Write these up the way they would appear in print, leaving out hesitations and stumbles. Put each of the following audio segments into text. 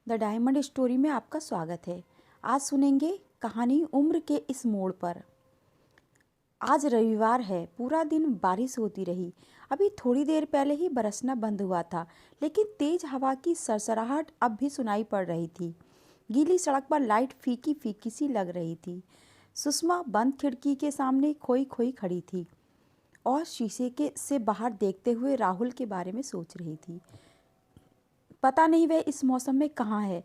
The diamond story में आपका स्वागत है। आज सुनेंगे कहानी उम्र के इस मोड़ पर। आज रविवार है। पूरा दिन बारिश होती रही। अभी थोड़ी देर पहले ही बरसना बंद हुआ था, लेकिन तेज हवा की सरसराहट अब भी सुनाई पड़ रही थी। गीली सड़क पर लाइट फीकी फीकी सी लग रही थी। सुषमा बंद खिड़की के सामने खोई खोई खड़ी थी और शीशे के से बाहर देखते हुए राहुल के बारे में सोच रही थी। पता नहीं वह इस मौसम में कहाँ है।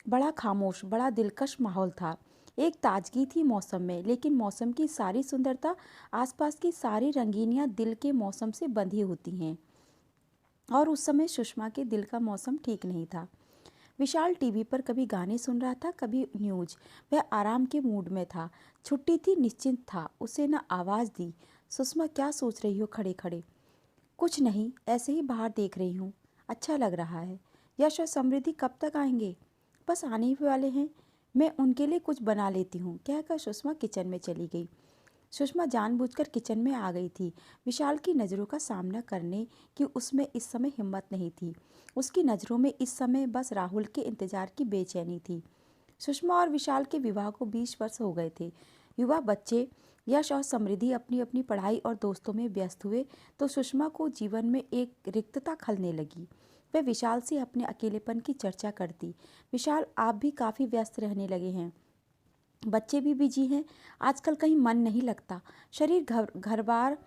बड़ा खामोश, बड़ा दिलकश माहौल था। एक ताजगी थी मौसम में, लेकिन मौसम की सारी सुंदरता, आसपास की सारी रंगीनियां दिल के मौसम से बंधी होती हैं। और उस समय सुषमा के दिल का मौसम ठीक नहीं था। विशाल टीवी पर कभी गाने सुन रहा था, कभी न्यूज। वह आराम के मूड में था। छुट्टी थी, निश्चिंत था। उसे न आवाज़ दी, सुषमा क्या सोच रही हो खड़े खड़े? कुछ नहीं, ऐसे ही बाहर देख रही हूँ। अच्छा लग रहा है। यश और समृद्धि कब तक आएंगे? बस आने ही वाले हैं। मैं उनके लिए कुछ बना लेती हूँ, कहकर सुषमा किचन में चली गई। सुषमा जानबूझकर किचन में आ गई थी। विशाल की नज़रों का सामना करने की उसमें इस समय हिम्मत नहीं थी। उसकी नज़रों में इस समय बस राहुल के इंतजार की बेचैनी थी। सुषमा और विशाल के विवाह को 20 वर्ष हो गए थे। युवा बच्चे यश और समृद्धि अपनी अपनी पढ़ाई और दोस्तों में व्यस्त हुए तो सुषमा को जीवन में एक रिक्तता खलने लगी। वह विशाल से अपने अकेलेपन की चर्चा करती। विशाल, आप भी काफ़ी व्यस्त रहने लगे हैं, बच्चे भी बिजी हैं, आजकल कहीं मन नहीं लगता। शरीर घर बार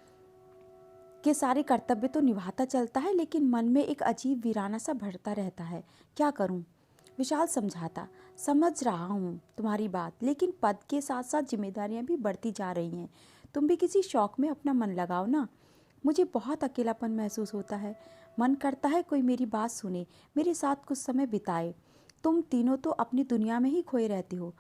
के सारे कर्तव्य तो निभाता चलता है, लेकिन मन में एक अजीब वीराना सा भरता रहता है। क्या करूं? विशाल समझाता। समझ रहा हूँ तुम्हारी बात, लेकिन पद के साथ साथ जिम्मेदारियां भी बढ़ती जा रही हैं। तुम भी किसी शौक में अपना मन लगाओ ना। मुझे बहुत अकेलापन महसूस होता है। मन करता है कोई मेरी बात सुने, मेरे साथ कुछ समय बिताए। तुम तीनों तो अपनी दुनिया में ही खोए रहते हो।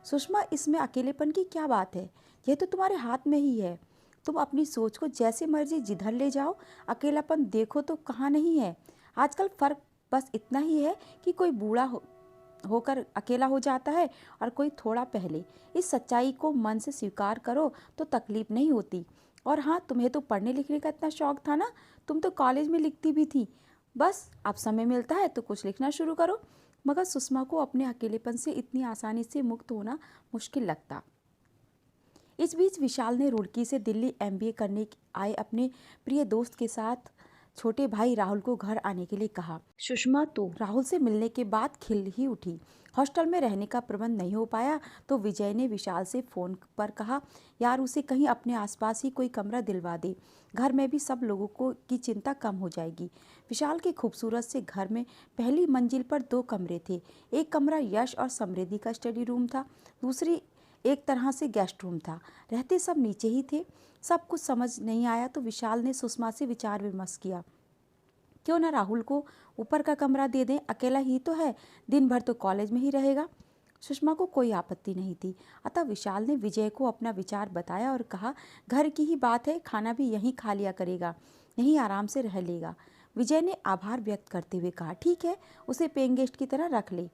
सुषमा, इसमें अकेलेपन की क्या बात है? यह तो तुम्हारे हाथ में ही है। तुम अपनी सोच को जैसे मर्जी जिधर ले जाओ। अकेलापन देखो तो कहाँ नहीं है। आजकल फर्क बस इतना ही है कि कोई बूढ़ा होकर अकेला हो जाता है और कोई थोड़ा पहले। इस सच्चाई को मन से स्वीकार करो तो तकलीफ नहीं होती। और हाँ, तुम्हें तो पढ़ने लिखने का इतना शौक था ना, तुम तो कॉलेज में लिखती भी थी। बस अब समय मिलता है तो कुछ लिखना शुरू करो। मगर सुषमा को अपने अकेलेपन से इतनी आसानी से मुक्त होना मुश्किल लगता। इस बीच विशाल ने रुड़की से दिल्ली एमबीए करने आए अपने प्रिय दोस्त के साथ छोटे भाई राहुल को घर आने के लिए कहा। सुषमा तो राहुल से मिलने के बाद खिल ही उठी। हॉस्टल में रहने का प्रबंध नहीं हो पाया तो विजय ने विशाल से फ़ोन पर कहा, यार उसे कहीं अपने आसपास ही कोई कमरा दिलवा दे। घर में भी सब लोगों को की चिंता कम हो जाएगी। विशाल के खूबसूरत से घर में पहली मंजिल पर 2 कमरे थे। एक कमरा यश और समृद्धि का स्टडी रूम था, दूसरी एक तरह से गेस्ट रूम था। रहते सब नीचे ही थे। सब कुछ समझ नहीं आया तो विशाल ने सुषमा से विचार विमर्श किया। क्यों ना राहुल को ऊपर का कमरा दे दें, अकेला ही तो है, दिन भर तो कॉलेज में ही रहेगा। सुषमा को कोई आपत्ति नहीं थी। अतः विशाल ने विजय को अपना विचार बताया और कहा, घर की ही बात है, खाना भी यहीं खा लिया करेगा, यहीं आराम से रह लेगा। विजय ने आभार व्यक्त करते हुए कहा, ठीक है, उसे पेइंग गेस्ट की तरह रख ले।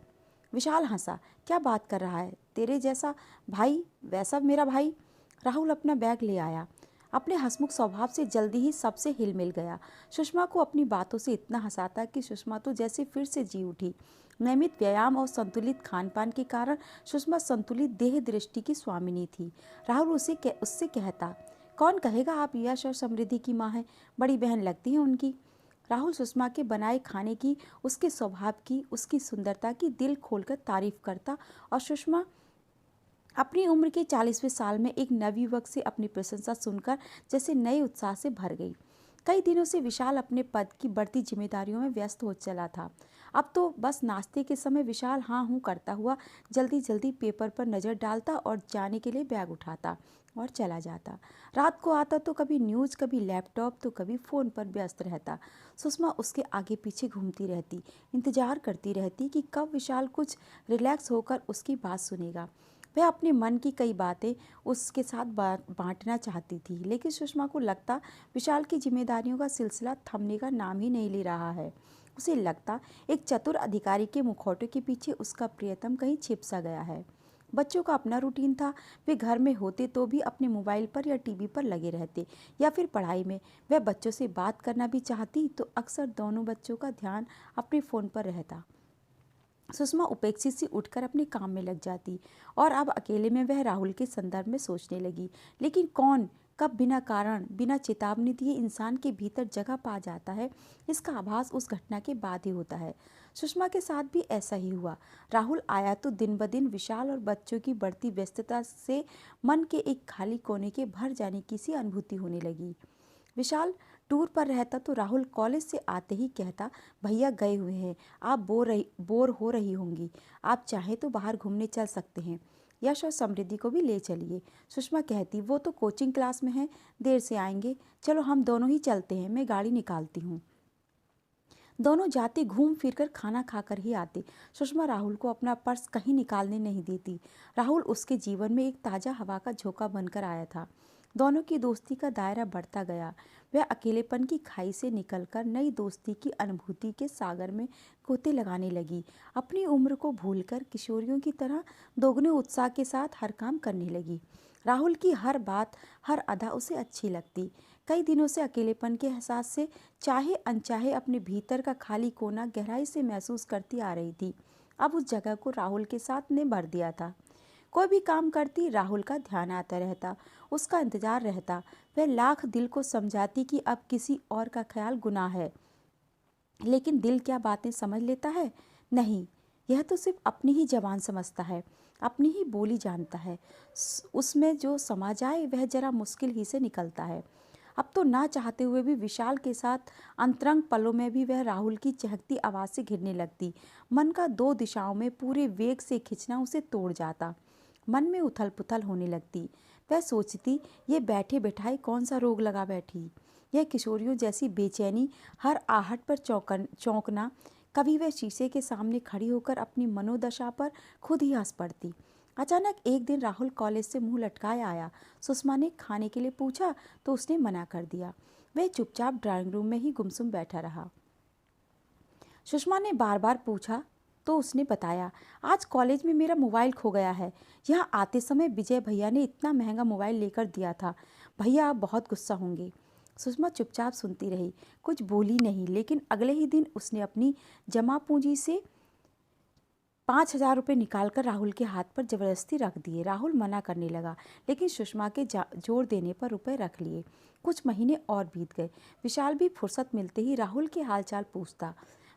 विशाल हंसा, क्या बात कर रहा है, तेरे जैसा भाई वैसा मेरा भाई। राहुल अपना बैग ले आया। अपने हंसमुख स्वभाव से जल्दी ही सबसे हिल मिल गया। सुषमा को अपनी बातों से इतना हंसाता कि सुषमा तो जैसे फिर से जी उठी। नियमित व्यायाम और संतुलित खान पान के कारण सुषमा संतुलित देह दृष्टि की स्वामिनी थी। राहुल उससे कहता, कौन कहेगा आप यश और समृद्धि की माँ हैं, बड़ी बहन लगती हैं उनकी। राहुल सुषमा के बनाए खाने की, उसके स्वभाव की, उसकी सुंदरता की दिल खोलकर तारीफ करता और सुषमा अपनी उम्र के 40वें साल में एक नवयुवक से अपनी प्रशंसा सुनकर जैसे नए उत्साह से भर गई। कई दिनों से विशाल अपने पद की बढ़ती जिम्मेदारियों में व्यस्त हो चला था। अब तो बस नाश्ते के समय विशाल हाँ हूँ करता हुआ जल्दी जल्दी पेपर पर नज़र डालता और जाने के लिए बैग उठाता और चला जाता। रात को आता तो कभी न्यूज़, कभी लैपटॉप, तो कभी फ़ोन पर व्यस्त रहता। सुषमा उसके आगे पीछे घूमती रहती, इंतजार करती रहती कि कब विशाल कुछ रिलैक्स होकर उसकी बात सुनेगा। वह अपने मन की कई बातें उसके साथ बांटना चाहती थी, लेकिन सुषमा को लगता विशाल की जिम्मेदारियों का सिलसिला थमने का नाम ही नहीं ले रहा है। उसे लगता एक चतुर अधिकारी के मुखौटे के पीछे उसका प्रियतम कहीं छिप सा गया है। बच्चों का अपना रूटीन था। वे घर में होते तो भी अपने मोबाइल पर या टीवी पर लगे रहते या फिर पढ़ाई में। वह बच्चों से बात करना भी चाहती तो अक्सर दोनों बच्चों का ध्यान अपने फ़ोन पर रहता। सुषमा उपेक्षित सी उठकर अपने काम में लग जाती और अब अकेले में वह राहुल के संदर्भ में सोचने लगी। लेकिन कौन कब बिना कारण बिना चेतावनी दिए इंसान के भीतर जगह पा जाता है, इसका आभास उस घटना के बाद ही होता है। सुषमा के साथ भी ऐसा ही हुआ। राहुल आया तो दिन ब दिन विशाल और बच्चों की बढ़ती व्यस्तता से मन के एक खाली कोने के भर जाने की सी अनुभूति होने लगी। विशाल टूर पर रहता तो राहुल कॉलेज से आते ही कहता, भैया गए हुए हैं, आप बोर हो रही होंगी, आप चाहें तो बाहर घूमने चल सकते हैं, यश और समृद्धि को भी ले चलिए। सुषमा कहती, वो तो कोचिंग क्लास में है, देर से आएंगे, चलो हम दोनों ही चलते हैं, मैं गाड़ी निकालती हूँ। दोनों जाते घूम फिर कर खाना खाकर ही आते। सुषमा राहुल को अपना पर्स कहीं निकालने नहीं देती। राहुल उसके जीवन में एक ताज़ा हवा का झोंका बनकर आया था। दोनों की दोस्ती का दायरा बढ़ता गया। वह अकेलेपन की खाई से निकलकर नई दोस्ती की अनुभूति के सागर में गोते लगाने लगी। अपनी उम्र को भूलकर किशोरियों की तरह दोगुने उत्साह के साथ हर काम करने लगी। राहुल की हर बात, हर अदा उसे अच्छी लगती। कई दिनों से अकेलेपन के एहसास से चाहे अनचाहे अपने भीतर का खाली कोना गहराई से महसूस करती आ रही थी। अब उस जगह को राहुल के साथ ने भर दिया था। कोई भी काम करती राहुल का ध्यान आता रहता, उसका इंतजार रहता। वह लाख दिल को समझाती कि अब किसी और का ख्याल गुनाह है, लेकिन दिल क्या बातें समझ लेता है? नहीं, यह तो सिर्फ अपनी ही जबान समझता है, अपनी ही बोली जानता है। उसमें जो समा जाए वह जरा मुश्किल ही से निकलता है। अब तो ना चाहते हुए भी विशाल के साथ अंतरंग पलों में भी वह राहुल की चहकती आवाज़ से घिरने लगती। मन का दो दिशाओं में पूरे वेग से खींचना उसे तोड़ जाता। मन में उथल पुथल होने लगती। वह सोचती, ये बैठे बैठाए कौन सा रोग लगा बैठी। यह किशोरियों जैसी बेचैनी, हर आहट पर चौंकना। कभी वह शीशे के सामने खड़ी होकर अपनी मनोदशा पर खुद ही हंस पड़ती। अचानक एक दिन राहुल कॉलेज से मुंह लटकाए आया। सुषमा ने खाने के लिए पूछा तो उसने मना कर दिया। वह चुपचाप ड्राइंग रूम में ही गुमसुम बैठा रहा। सुषमा ने बार बार पूछा तो उसने बताया, आज कॉलेज में मेरा मोबाइल खो गया है। यहाँ आते समय विजय भैया ने इतना महंगा मोबाइल लेकर दिया था। भैया आप बहुत गुस्सा होंगे। सुषमा चुपचाप सुनती रही, कुछ बोली नहीं। लेकिन अगले ही दिन उसने अपनी जमा पूंजी से 5,000 रुपये निकालकर राहुल के हाथ पर जबरदस्ती रख दिए। राहुल मना करने लगा, लेकिन सुषमा के जोर देने पर रुपए रख लिए। कुछ महीने और बीत गए। विशाल भी फुर्सत मिलते ही राहुल के हालचाल पूछता।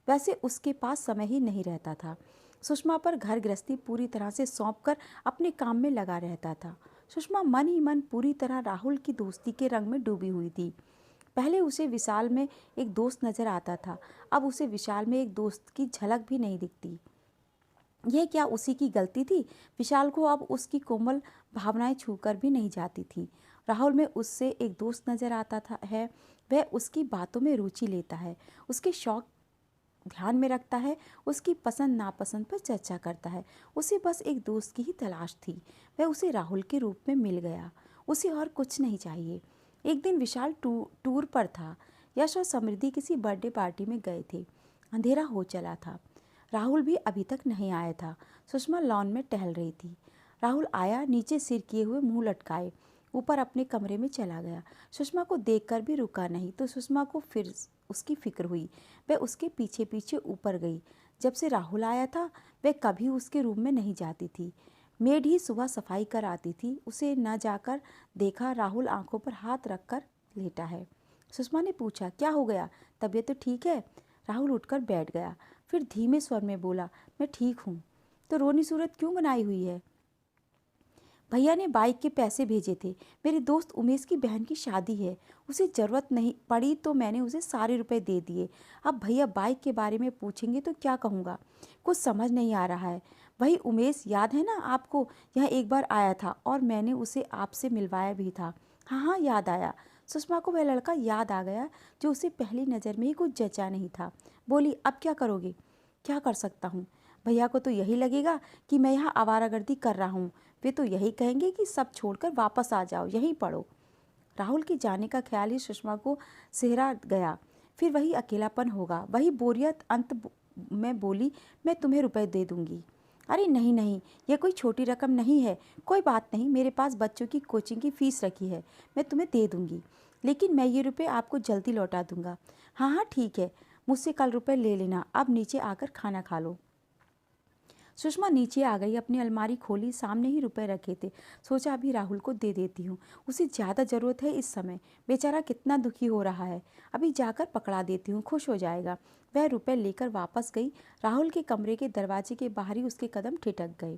वैसे उसके पास समय ही नहीं रहता था। सुषमा पर घर गृहस्थी पूरी तरह से सौंपकर अपने काम में लगा रहता था। सुषमा मन ही मन पूरी तरह राहुल की दोस्ती के रंग में डूबी हुई थी। पहले उसे विशाल में एक दोस्त नजर आता था, अब उसे विशाल में एक दोस्त की झलक भी नहीं दिखती। यह क्या उसी की गलती थी? विशाल को अब उसकी कोमल भावनाएं छूकर भी नहीं जाती थी। राहुल में उससे एक दोस्त नजर आता था है। वह उसकी बातों में रुचि लेता है, उसके शौक ध्यान में रखता है, उसकी पसंद नापसंद पर चर्चा करता है। उसे बस एक दोस्त की ही तलाश थी। वह उसे राहुल के रूप में मिल गया। उसे और कुछ नहीं चाहिए। एक दिन विशाल टूर पर था। यश और समृद्धि किसी बर्थडे पार्टी में गए थे। अंधेरा हो चला था। राहुल भी अभी तक नहीं आया था। सुषमा लॉन में टहल रही थी। राहुल आया, नीचे सिर किए हुए मुंह लटकाए ऊपर अपने कमरे में चला गया। सुषमा को देखकर भी रुका नहीं तो सुषमा को फिर उसकी फिक्र हुई। वह उसके पीछे पीछे ऊपर गई। जब से राहुल आया था वह कभी उसके रूम में नहीं जाती थी। मेड ही सुबह सफाई कर आती थी। उसे न जाकर देखा, राहुल आंखों पर हाथ रखकर लेटा है। सुषमा ने पूछा, क्या हो गया, तबीयत तो ठीक है? राहुल उठकर बैठ गया, फिर धीमे स्वर में बोला, मैं ठीक हूँ। तो रोनी सूरत क्यों बनाई हुई है? भैया ने बाइक के पैसे भेजे थे। मेरे दोस्त उमेश की बहन की शादी है, उसे ज़रूरत नहीं पड़ी तो मैंने उसे सारे रुपए दे दिए। अब भैया बाइक के बारे में पूछेंगे तो क्या कहूँगा? कुछ समझ नहीं आ रहा है। वही उमेश याद है ना आपको? यह एक बार आया था और मैंने उसे आपसे मिलवाया भी था। हाँ हाँ, याद आया। सुषमा को वह लड़का याद आ गया जो उसे पहली नज़र में ही कुछ जचा नहीं था। बोली, अब क्या करोगे? क्या कर सकता हूँ? भैया को तो यही लगेगा कि मैं यहाँ आवारागर्दी कर रहा हूँ। वे तो यही कहेंगे कि सब छोड़कर वापस आ जाओ, यहीं पढ़ो। राहुल के जाने का ख्याल ही सुषमा को सिहरा गया। फिर वही अकेलापन होगा, वही बोरियत। अंत में बोली, मैं तुम्हें रुपए दे दूंगी। अरे नहीं नहीं, यह कोई छोटी रकम नहीं है। कोई बात नहीं, मेरे पास बच्चों की कोचिंग की फीस रखी है, मैं तुम्हें दे दूंगी। लेकिन मैं ये रुपए आपको जल्दी लौटा दूंगा। हाँ हाँ ठीक है, मुझसे कल रुपए ले लेना। अब नीचे आकर खाना खा लो। सुषमा नीचे आ गई, अपनी अलमारी खोली, सामने ही रुपए रखे थे। सोचा अभी राहुल को दे देती हूँ, उसे ज़्यादा ज़रूरत है इस समय, बेचारा कितना दुखी हो रहा है। अभी जाकर पकड़ा देती हूँ, खुश हो जाएगा। वह रुपए लेकर वापस गई। राहुल के कमरे के दरवाजे के बाहर ही उसके कदम ठिठक गए।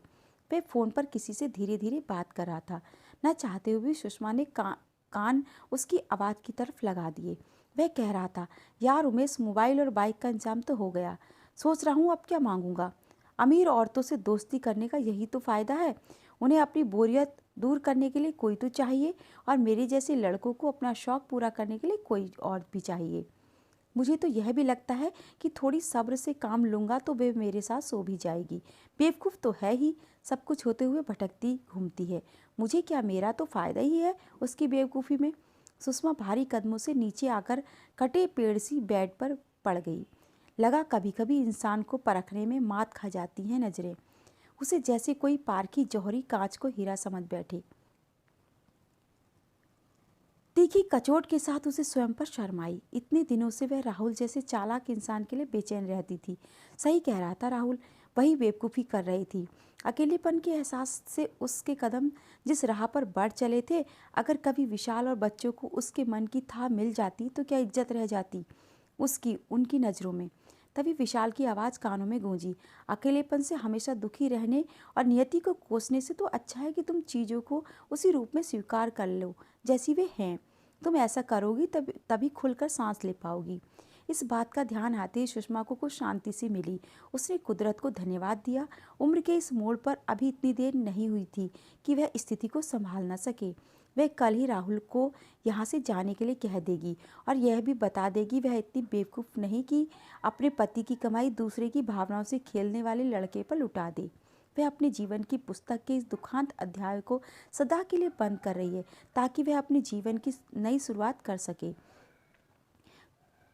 वह फ़ोन पर किसी से धीरे धीरे बात कर रहा था। न चाहते हुए सुषमा ने कान उसकी आवाज़ की तरफ लगा दिए। वह कह रहा था, यार उमेश, मोबाइल और बाइक का इंतजाम तो हो गया, सोच रहा हूँ अब क्या मांगूंगा। अमीर औरतों से दोस्ती करने का यही तो फ़ायदा है, उन्हें अपनी बोरियत दूर करने के लिए कोई तो चाहिए, और मेरे जैसे लड़कों को अपना शौक़ पूरा करने के लिए कोई और भी चाहिए। मुझे तो यह भी लगता है कि थोड़ी सब्र से काम लूँगा तो वे मेरे साथ सो भी जाएगी। बेवकूफ़ तो है ही, सब कुछ होते हुए भटकती घूमती है। मुझे क्या, मेरा तो फ़ायदा ही है उसकी बेवकूफ़ी में। सुषमा भारी कदमों से नीचे आकर कटे पेड़ सी बेड पर पड़ गई। लगा कभी कभी इंसान को परखने में मात खा जाती हैं नज़रें, उसे जैसे कोई पारखी जौहरी कांच को हीरा समझ बैठे। तीखी कचोट के साथ उसे स्वयं पर शर्म आई। इतने दिनों से वह राहुल जैसे चालाक इंसान के लिए बेचैन रहती थी। सही कह रहा था राहुल, वही बेवकूफ़ी कर रही थी। अकेलेपन के एहसास से उसके कदम जिस राह पर बढ़ चले थे, अगर कभी विशाल और बच्चों को उसके मन की था मिल जाती तो क्या इज्जत रह जाती उसकी उनकी नज़रों में। तभी विशाल की आवाज़ कानों में गूंजी, अकेलेपन से हमेशा दुखी रहने और नियति को कोसने से तो अच्छा है कि तुम चीज़ों को उसी रूप में स्वीकार कर लो जैसी वे हैं। तुम ऐसा करोगी तभी खुलकर सांस ले पाओगी। इस बात का ध्यान आते ही सुषमा को कुछ शांति सी मिली। उसने कुदरत को धन्यवाद दिया। उम्र के इस मोड़ पर अभी इतनी देर नहीं हुई थी कि वह स्थिति को संभाल न सके। वह कल ही राहुल को यहाँ से जाने के लिए कह देगी और यह भी बता देगी वह इतनी बेवकूफ़ नहीं कि अपने पति की कमाई दूसरे की भावनाओं से खेलने वाले लड़के पर लुटा दे। वह अपने जीवन की पुस्तक के इस दुखांत अध्याय को सदा के लिए बंद कर रही है ताकि वह अपने जीवन की नई शुरुआत कर सके,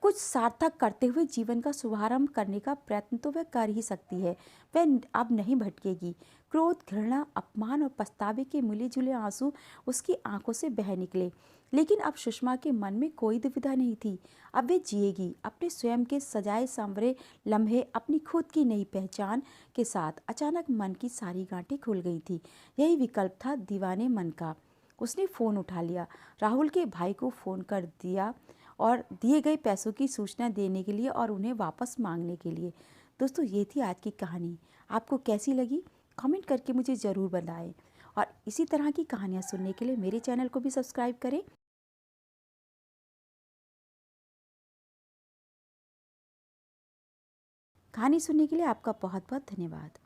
कुछ सार्थक करते हुए जीवन का शुभारंभ करने का प्रयत्न तो वह कर ही सकती है। वह अब नहीं भटकेगी। क्रोध, घृणा, अपमान और पछतावे के मिले जुले आंसू उसकी आंखों से बह निकले, लेकिन अब सुषमा के मन में कोई दुविधा नहीं थी। अब वे जिएगी अपने स्वयं के सजाए सांवरे लम्हे, अपनी खुद की नई पहचान के साथ। अचानक मन की सारी गांठें खुल गई थी। यही विकल्प था दीवाने मन का। उसने फ़ोन उठा लिया, राहुल के भाई को फ़ोन कर दिया और दिए गए पैसों की सूचना देने के लिए और उन्हें वापस मांगने के लिए। दोस्तों, ये थी आज की कहानी। आपको कैसी लगी कमेंट करके मुझे ज़रूर बताएं, और इसी तरह की कहानियाँ सुनने के लिए मेरे चैनल को भी सब्सक्राइब करें। कहानी सुनने के लिए आपका बहुत बहुत धन्यवाद।